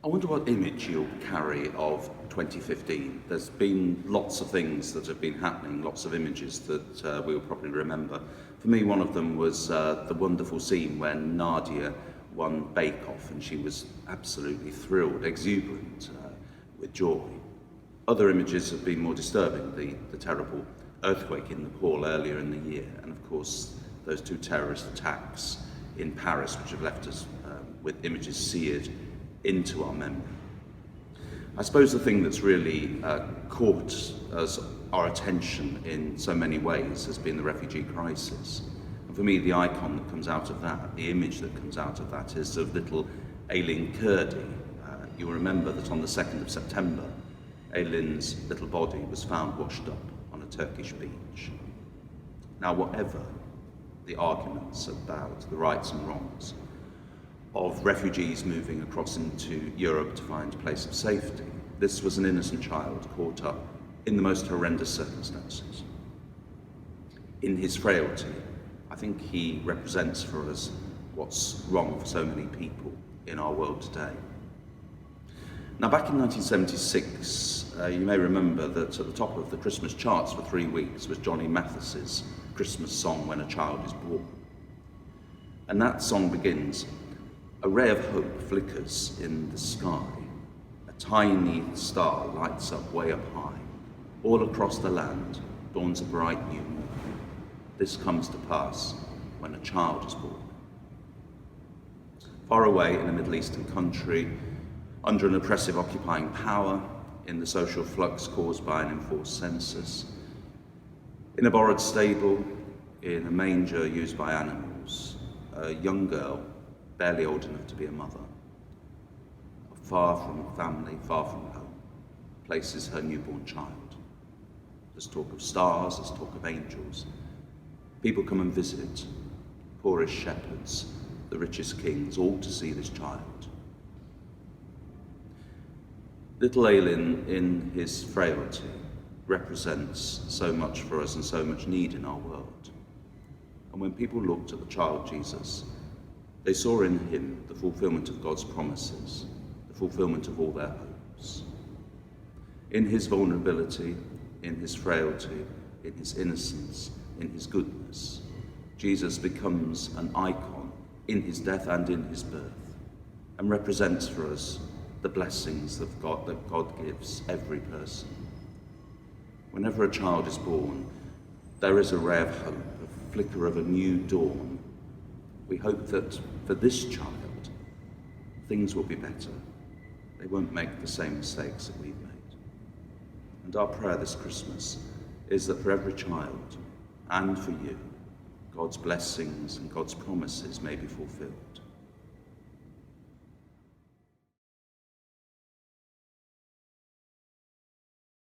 I wonder what image you'll carry of 2015. There's been lots of things that have been happening, lots of images that we'll probably remember. For me, one of them was the wonderful scene when Nadia won Bake Off, and she was absolutely thrilled, exuberant with joy. Other images have been more disturbing, the terrible earthquake in Nepal earlier in the year, and of course those two terrorist attacks in Paris, which have left us with images seared into our memory. I suppose the thing that's really caught our attention in so many ways has been the refugee crisis. And for me, the icon that comes out of that, the image that comes out of that, is of little Aylin Kurdi. You'll remember that on the 2nd of September, Aylin's little body was found washed up on a Turkish beach. Now, whatever the arguments about the rights and wrongs of refugees moving across into Europe to find a place of safety, this was an innocent child caught up in the most horrendous circumstances. In his frailty, I think he represents for us what's wrong for so many people in our world today. Now, back in 1976, you may remember that at the top of the Christmas charts for 3 weeks was Johnny Mathis's Christmas song, When a Child is Born. And that song begins, "A ray of hope flickers in the sky. A tiny star lights up way up high. All across the land dawns a bright new morn. This comes to pass when a child is born." Far away in a Middle Eastern country, under an oppressive occupying power, in the social flux caused by an enforced census, in a borrowed stable, in a manger used by animals, a young girl, barely old enough to be a mother, far from family, far from home, places her newborn child. There's talk of stars, there's talk of angels. People come and visit, poorest shepherds, the richest kings, all to see this child. Little Aylin, in his frailty, represents so much for us and so much need in our world. And when people looked at the child Jesus, they saw in him the fulfillment of God's promises, the fulfillment of all their hopes. In his vulnerability, in his frailty, in his innocence, in his goodness, Jesus becomes an icon in his death and in his birth, and represents for us the blessings of God that God gives every person. Whenever a child is born, there is a ray of hope, a flicker of a new dawn. We hope that for this child, things will be better. They won't make the same mistakes that we've made. And our prayer this Christmas is that for every child and for you, God's blessings and God's promises may be fulfilled.